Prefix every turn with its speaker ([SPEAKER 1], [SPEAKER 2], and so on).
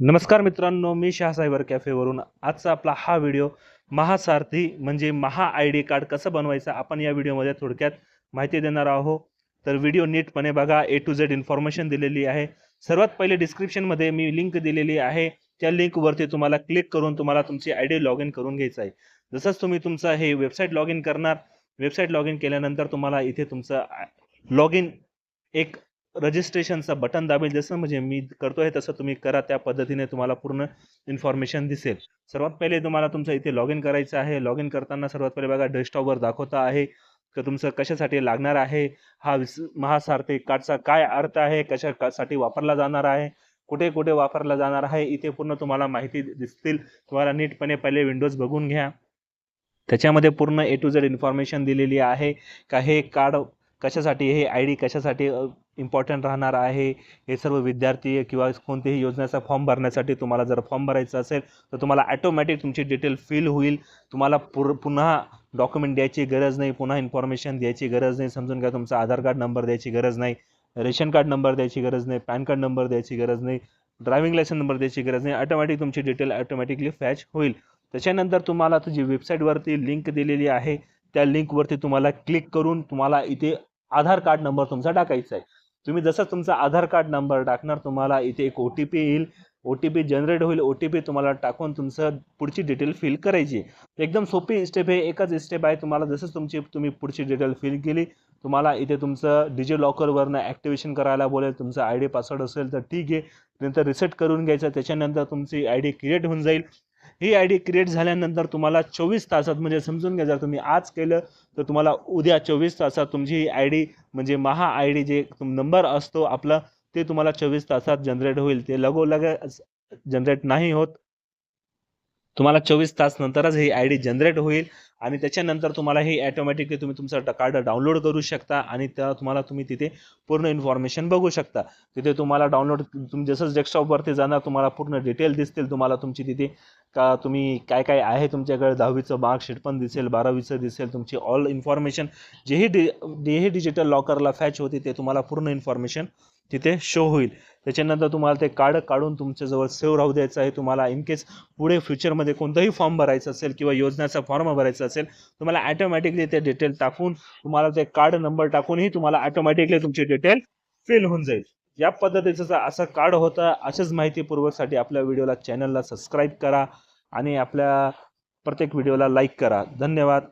[SPEAKER 1] नमस्कार मित्रांनो, मी शाह सायबर कॅफेवरून आजचा आपला हा व्हिडिओ महासारथी म्हणजे महा आय डी कार्ड कसं बनवायचं आपण या व्हिडिओमध्ये थोडक्यात माहिती देणार आहोत. तर व्हिडिओ नीटपणे बघा. ए टू झेड इन्फॉर्मेशन दिलेली आहे. सर्वात पहिले डिस्क्रिप्शनमध्ये मी लिंक दिलेली आहे. त्या लिंकवरती तुम्हाला क्लिक करून तुम्हाला तुमची आय डी लॉग इन करून घ्यायचं आहे. जसंच तुम्ही तुमचं हे वेबसाईट लॉग इन करणार, वेबसाईट लॉग इन केल्यानंतर तुम्हाला इथे तुमचं लॉग इन एक रजिस्ट्रेशनचं बटन दाबेल. जसं म्हणजे मी करतोय तसं तुम्ही करा. त्या पद्धतीने तुम्हाला पूर्ण इन्फॉर्मेशन दिसेल. सर्वात पहिले तुम्हाला तुमचं इथे लॉग इन करायचं आहे. लॉग इन करताना सर्वात पहिले बघा डेस्कटॉपवर दाखवता आहे की तुमचं कशासाठी लागणार आहे. हा महासारथी कार्डचा काय अर्थ आहे, कशासाठी वापरला जाणार आहे, कुठे कुठे वापरला जाणार आहे, इथे पूर्ण तुम्हाला माहिती दिसतील. तुम्हाला नीटपणे पहिले विंडोज बघून घ्या. त्याच्यामध्ये पूर्ण ए टू झेड इन्फॉर्मेशन दिलेली आहे का हे कार्ड कशासाठी, हे आय डी कशासाठी इम्पॉर्टंट राहणार आहे. हे सर्व विद्यार्थी किंवा कोणत्याही योजनेचा फॉर्म भरण्यासाठी तुम्हाला जर फॉर्म भरायचा असेल तर तुम्हाला ॲटोमॅटिक तुमची डिटेल फिल होईल. तुम्हाला पुन्हा डॉक्युमेंट द्यायची गरज नाही, पुन्हा इन्फॉर्मेशन द्यायची गरज नाही. समजून घ्या, तुमचा आधार कार्ड नंबर द्यायची गरज नाही, रेशन कार्ड नंबर द्यायची गरज नाही, पॅन कार्ड नंबर द्यायची गरज नाही, ड्रायव्हिंग लायसन्स नंबर द्यायची गरज नाही. ऑटोमॅटिक तुमची डिटेल ऑटोमॅटिकली फॅच होईल. त्याच्यानंतर तुम्हाला तुझी वेबसाईटवरती लिंक दिलेली आहे. त्या लिंकवरती तुम्हाला क्लिक करून तुम्हाला इथे आधार कार्ड नंबर तुमचा टाकायचा आहे. तुम्ही जसं तुमचा आधार कार्ड नंबर टाकणार तुम्हाला इथे एक OTP येईल. OTP जनरेट होईल. OTP तुम्हाला टाकून तुमचं पुढची डिटेल फिल करायची. एकदम सोपी स्टेप आहे. एकच स्टेप आहे. तुम्हाला जसं तुम्ही पुढची डिटेल फिल केली, तुम्हाला इथे तुमचं डिजिलॉकरवरनं ॲक्टिवेशन करायला बोलेल. तुमचा आय डी पासवर्ड असेल तर ठीक आहे, नंतर रिसेट करून घ्यायचं. त्याच्यानंतर तुमची आय डी क्रिएट होऊन जाईल. ही आय डी क्रिएट झाल्यानंतर तुम्हाला 24 तासात म्हणजे समजून घ्या, जर तुम्ही आज केलं तर तुम्हाला उद्या 24 तासात तुमची ही आय डी म्हणजे महा आय डी जे नंबर असतो आपला ते तुम्हाला 24 तासात जनरेट होईल. ते लगोलग जनरेट नाही होत. तुम्हाला 24 तास नंतरच ही आय डी जनरेट होईल आणि त्याच्यानंतर तुम्हाला हे ऑटोमॅटिकली तुम्ही तुमचं कार्ड डाउनलोड करू शकता आणि तुम्हाला तुम्ही तिथे पूर्ण इन्फॉर्मेशन बघू शकता. तिथे तुम्हाला डाउनलोड तुम्ही जसंच डेस्कटॉपवरती जाणार तुम्हाला पूर्ण डिटेल दिसतील. तुम्हाला तुमची तिथे का तुम्ही काय काय आहे तुमच्याकडे 10वीचं मार्कशीट पण दिसेल, 12वीचं दिसेल. तुमची ऑल इन्फॉर्मेशन जेही डिजिटल लॉकरला फॅच होते ते तुम्हाला पूर्ण इन्फॉर्मेशन तिथे शो होईल. त्याच्यानंतर तुम्हाला ते कार्ड काढून तुमच्याजवळ सेव्ह राहू द्यायचं आहे. तुम्हाला इन केस पुढे फ्युचरमध्ये कोणताही फॉर्म भरायचा असेल किंवा योजनेचा फॉर्म भरायचा असेल, तुम्हाला ऑटोमॅटिकली ते डिटेल टाकून तुम्हाला ते कार्ड नंबर टाकूनही तुम्हाला ऑटोमॅटिकली तुमची डिटेल फिल होऊन जाईल. या पद्धतीचं असं कार्ड होतं. अशाच माहितीपूर्वकसाठी आपल्या चॅनलला सबस्क्राईब करा आणि आपल्या प्रत्येक व्हिडिओला लाईक करा. धन्यवाद.